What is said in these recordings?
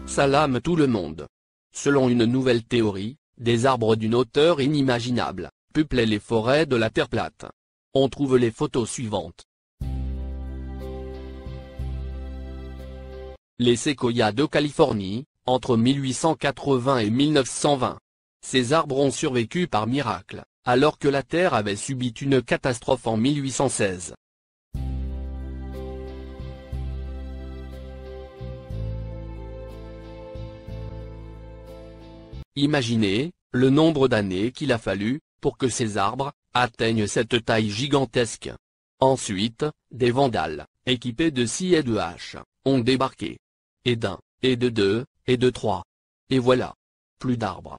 Ça lame tout le monde. Selon une nouvelle théorie, des arbres d'une hauteur inimaginable peuplaient les forêts de la Terre plate. On trouve les photos suivantes. Les séquoias de Californie, entre 1880 et 1920. Ces arbres ont survécu par miracle, alors que la Terre avait subi une catastrophe en 1816. Imaginez, le nombre d'années qu'il a fallu, pour que ces arbres atteignent cette taille gigantesque. Ensuite, des vandales, équipés de scies et de haches, ont débarqué. Et d'un, et de deux, et de trois. Et voilà. Plus d'arbres.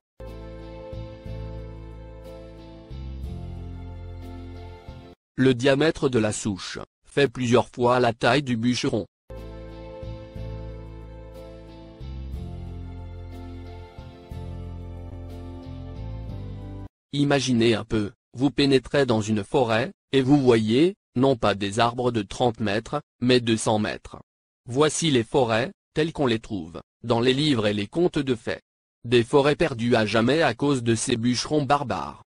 Le diamètre de la souche fait plusieurs fois la taille du bûcheron. Imaginez un peu, vous pénétrez dans une forêt, et vous voyez, non pas des arbres de 30 mètres, mais de 100 mètres. Voici les forêts, telles qu'on les trouve, dans les livres et les contes de fées. Des forêts perdues à jamais à cause de ces bûcherons barbares.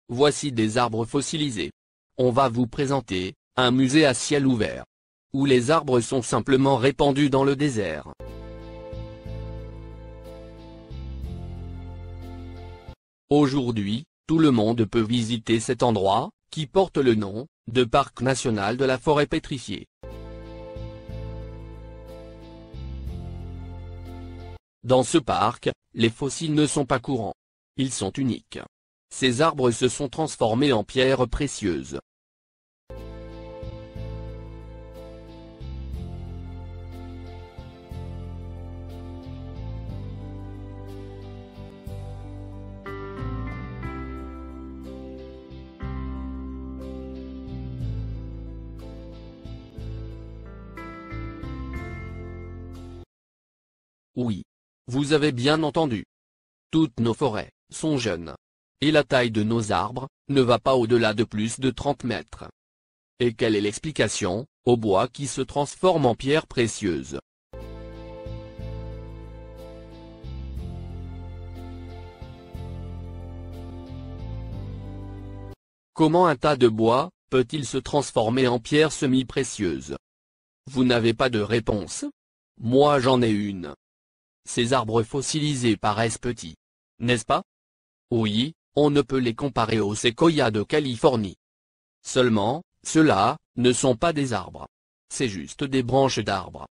Voici des arbres fossilisés. On va vous présenter un musée à ciel ouvert, où les arbres sont simplement répandus dans le désert. Aujourd'hui, tout le monde peut visiter cet endroit, qui porte le nom de Parc national de la forêt pétrifiée. Dans ce parc, les fossiles ne sont pas courants. Ils sont uniques. Ces arbres se sont transformés en pierres précieuses. Oui. Vous avez bien entendu. Toutes nos forêts sont jeunes. Et la taille de nos arbres ne va pas au-delà de plus de 30 mètres. Et quelle est l'explication au bois qui se transforme en pierres précieuses? Comment un tas de bois peut-il se transformer en pierres semi-précieuses? Vous n'avez pas de réponse? Moi j'en ai une. Ces arbres fossilisés paraissent petits. N'est-ce pas? Oui, on ne peut les comparer aux séquoias de Californie. Seulement, ceux-là ne sont pas des arbres. C'est juste des branches d'arbres.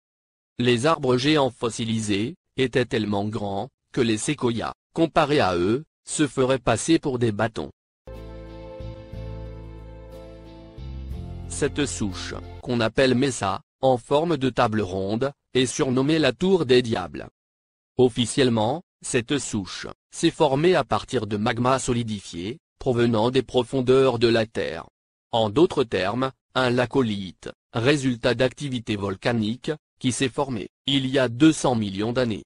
Les arbres géants fossilisés étaient tellement grands que les séquoias, comparés à eux, se feraient passer pour des bâtons. Cette souche, qu'on appelle mesa, en forme de table ronde, est surnommée la tour des diables. Officiellement, cette souche s'est formée à partir de magma solidifié, provenant des profondeurs de la Terre. En d'autres termes, un laccolite, résultat d'activité volcanique, qui s'est formé il y a 200 millions d'années.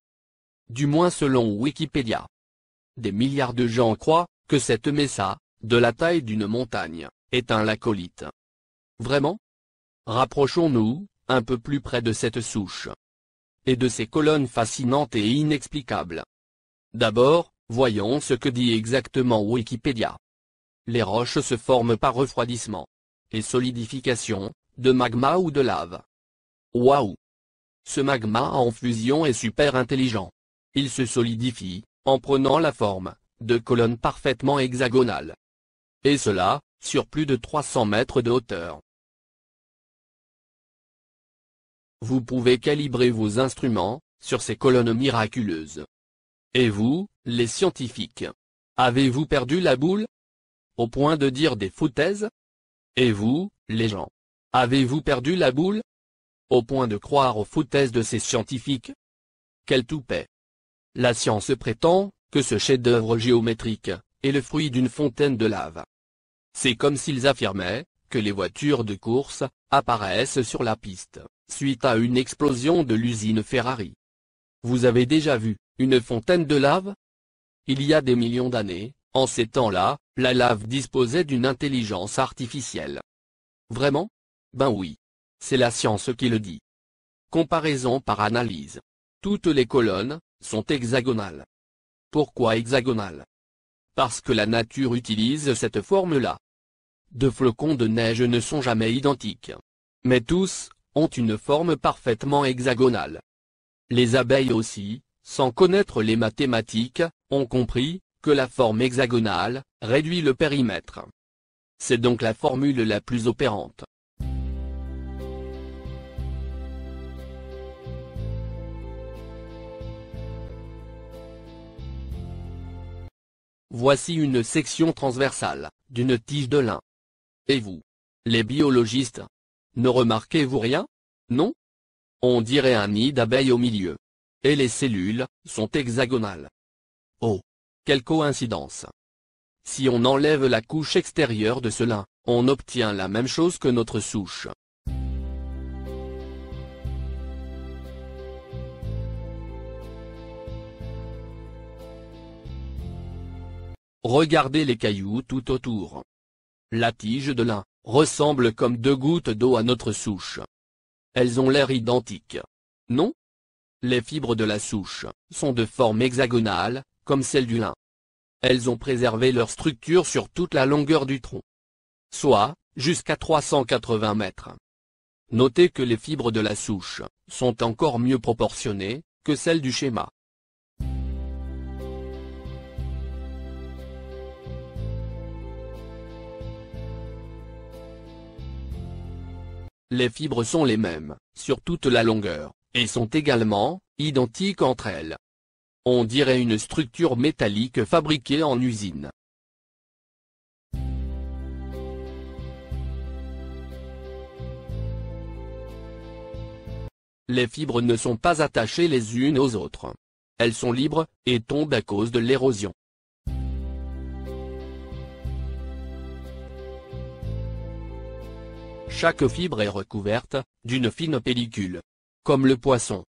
Du moins selon Wikipédia. Des milliards de gens croient que cette mesa, de la taille d'une montagne, est un laccolite. Vraiment? Rapprochons-nous un peu plus près de cette souche. Et de ces colonnes fascinantes et inexplicables. D'abord, voyons ce que dit exactement Wikipédia. Les roches se forment par refroidissement et solidification, de magma ou de lave. Waouh! Ce magma en fusion est super intelligent. Il se solidifie, en prenant la forme de colonnes parfaitement hexagonales. Et cela, sur plus de 300 mètres de hauteur. Vous pouvez calibrer vos instruments sur ces colonnes miraculeuses. Et vous, les scientifiques, avez-vous perdu la boule? Au point de dire des foutaises? Et vous, les gens, avez-vous perdu la boule? Au point de croire aux foutaises de ces scientifiques? Quel toupet! La science prétend que ce chef-d'œuvre géométrique est le fruit d'une fontaine de lave. C'est comme s'ils affirmaient que les voitures de course apparaissent sur la piste suite à une explosion de l'usine Ferrari. Vous avez déjà vu une fontaine de lave? Il y a des millions d'années, en ces temps-là, la lave disposait d'une intelligence artificielle. Vraiment? Ben oui. c'est la science qui le dit. Comparaison par analyse. Toutes les colonnes sont hexagonales. Pourquoi hexagonales? Parce que la nature utilise cette forme-là. Deux flocons de neige ne sont jamais identiques. Mais tous ont une forme parfaitement hexagonale. Les abeilles aussi, sans connaître les mathématiques, ont compris que la forme hexagonale réduit le périmètre. C'est donc la formule la plus opérante. Voici une section transversale d'une tige de lin. Et vous, les biologistes, ne remarquez-vous rien? Non? On dirait un nid d'abeilles au milieu. Et les cellules sont hexagonales. Oh! Quelle coïncidence! Si on enlève la couche extérieure de ce lin, on obtient la même chose que notre souche. Regardez les cailloux tout autour. La tige de lin ressemble comme deux gouttes d'eau à notre souche. Elles ont l'air identiques. Non? Les fibres de la souche sont de forme hexagonale, comme celles du lin. Elles ont préservé leur structure sur toute la longueur du tronc. Soit, jusqu'à 380 mètres. Notez que les fibres de la souche sont encore mieux proportionnées que celles du schéma. Les fibres sont les mêmes, sur toute la longueur, et sont également identiques entre elles. On dirait une structure métallique fabriquée en usine. Les fibres ne sont pas attachées les unes aux autres. Elles sont libres, et tombent à cause de l'érosion. Chaque fibre est recouverte d'une fine pellicule. Comme le poisson.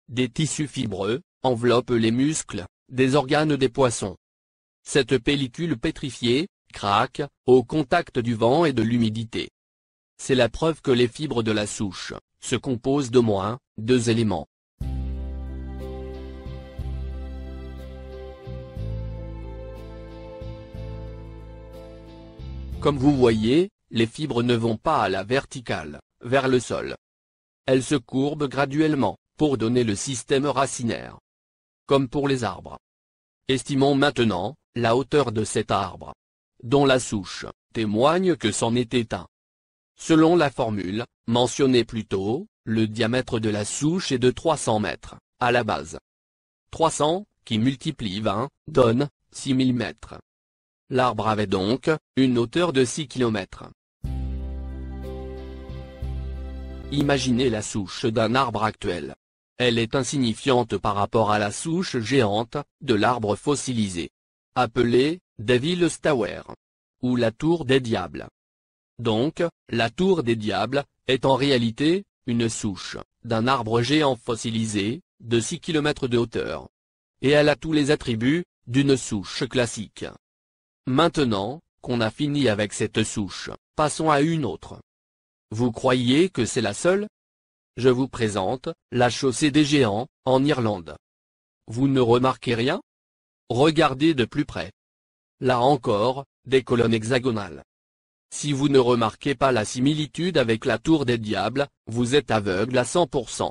Des tissus fibreux enveloppent les muscles des organes des poissons. Cette pellicule pétrifiée craque au contact du vent et de l'humidité. C'est la preuve que les fibres de la souche se composent d'au moins deux éléments. Comme vous voyez, les fibres ne vont pas à la verticale, vers le sol. Elles se courbent graduellement, pour donner le système racinaire. Comme pour les arbres. Estimons maintenant la hauteur de cet arbre, dont la souche témoigne que c'en était un. Selon la formule mentionnée plus tôt, le diamètre de la souche est de 300 mètres, à la base. 300, qui multiplie 20, donne 6000 mètres. L'arbre avait donc une hauteur de 6 km. Imaginez la souche d'un arbre actuel. Elle est insignifiante par rapport à la souche géante de l'arbre fossilisé, appelée Devil's Tower, ou la tour des diables. Donc, la tour des diables est en réalité une souche d'un arbre géant fossilisé de 6 km de hauteur. Et elle a tous les attributs d'une souche classique. Maintenant qu'on a fini avec cette souche, passons à une autre. Vous croyez que c'est la seule? Je vous présente la chaussée des géants, en Irlande. Vous ne remarquez rien? Regardez de plus près. Là encore, des colonnes hexagonales. Si vous ne remarquez pas la similitude avec la tour des diables, vous êtes aveugle à 100%.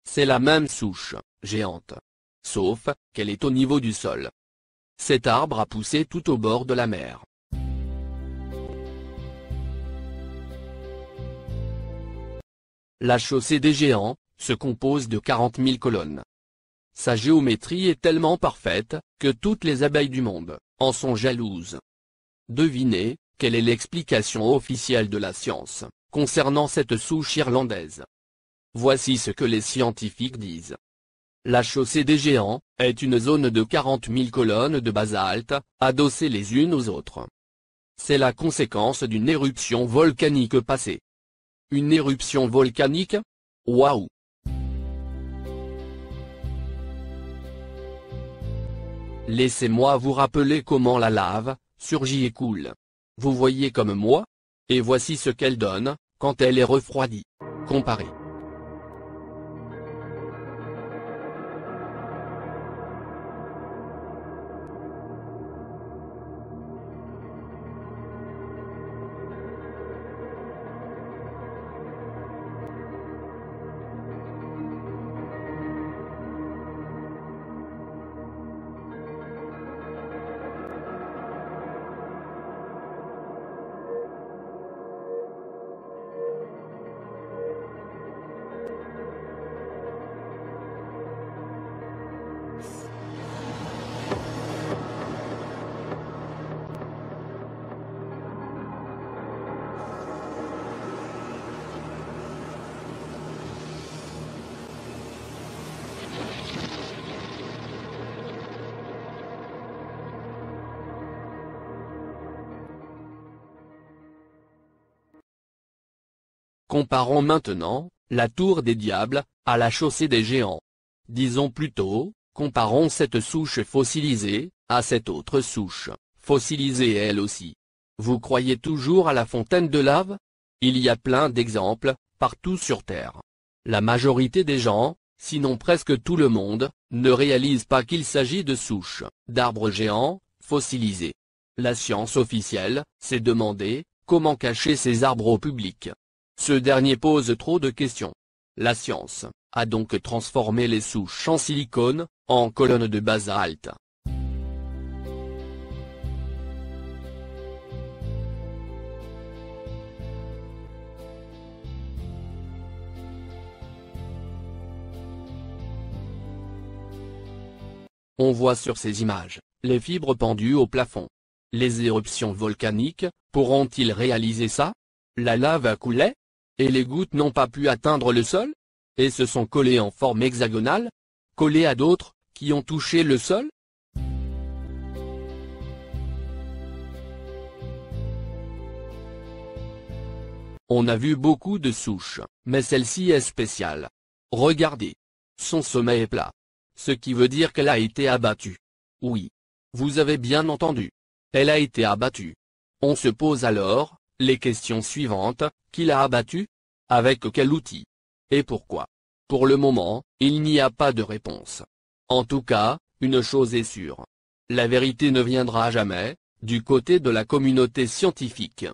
C'est la même souche, géante. Sauf qu'elle est au niveau du sol. Cet arbre a poussé tout au bord de la mer. La chaussée des géants se compose de 40 000 colonnes. Sa géométrie est tellement parfaite que toutes les abeilles du monde en sont jalouses. Devinez quelle est l'explication officielle de la science concernant cette souche irlandaise. Voici ce que les scientifiques disent. La chaussée des géants est une zone de 40 000 colonnes de basalte, adossées les unes aux autres. C'est la conséquence d'une éruption volcanique passée. Une éruption volcanique? Waouh! Laissez-moi vous rappeler comment la lave surgit et coule. Vous voyez comme moi? Et voici ce qu'elle donne quand elle est refroidie. Comparer. Comparons maintenant, la tour des diables, à la chaussée des géants. Disons plutôt, comparons cette souche fossilisée, à cette autre souche, fossilisée elle aussi. Vous croyez toujours à la fontaine de lave? Il y a plein d'exemples, partout sur Terre. La majorité des gens, sinon presque tout le monde, ne réalise pas qu'il s'agit de souches, d'arbres géants, fossilisés. La science officielle, s'est demandé, comment cacher ces arbres au public. Ce dernier pose trop de questions. La science a donc transformé les souches en silicone, en colonnes de basalte. On voit sur ces images, les fibres pendues au plafond. Les éruptions volcaniques, pourront-ils réaliser ça? La lave a coulé? Et les gouttes n'ont pas pu atteindre le sol? Et se sont collées en forme hexagonale? Collées à d'autres, qui ont touché le sol? On a vu beaucoup de souches, mais celle-ci est spéciale. Regardez. Son sommet est plat. Ce qui veut dire qu'elle a été abattue. Oui. Vous avez bien entendu. Elle a été abattue. On se pose alors, les questions suivantes, qui l'a abattue? Avec quel outil? Et pourquoi? Pour le moment, il n'y a pas de réponse. En tout cas, une chose est sûre. La vérité ne viendra jamais, du côté de la communauté scientifique.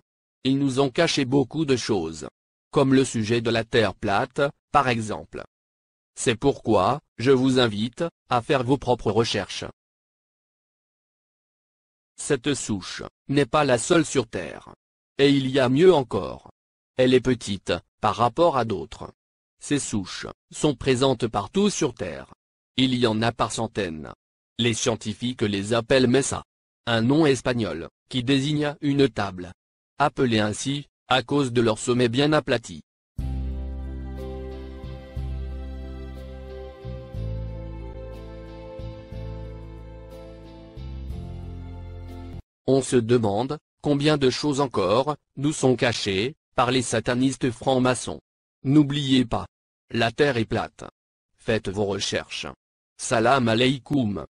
Ils nous ont caché beaucoup de choses. Comme le sujet de la Terre plate, par exemple. C'est pourquoi, je vous invite, à faire vos propres recherches. Cette souche, n'est pas la seule sur Terre. Et il y a mieux encore. Elle est petite, par rapport à d'autres. Ces souches, sont présentes partout sur Terre. Il y en a par centaines. Les scientifiques les appellent mesa. Un nom espagnol, qui désigne une table. Appelée ainsi, à cause de leur sommet bien aplati. On se demande, combien de choses encore, nous sont cachées, par les satanistes francs-maçons. N'oubliez pas. La Terre est plate. Faites vos recherches. Salam alaykoum.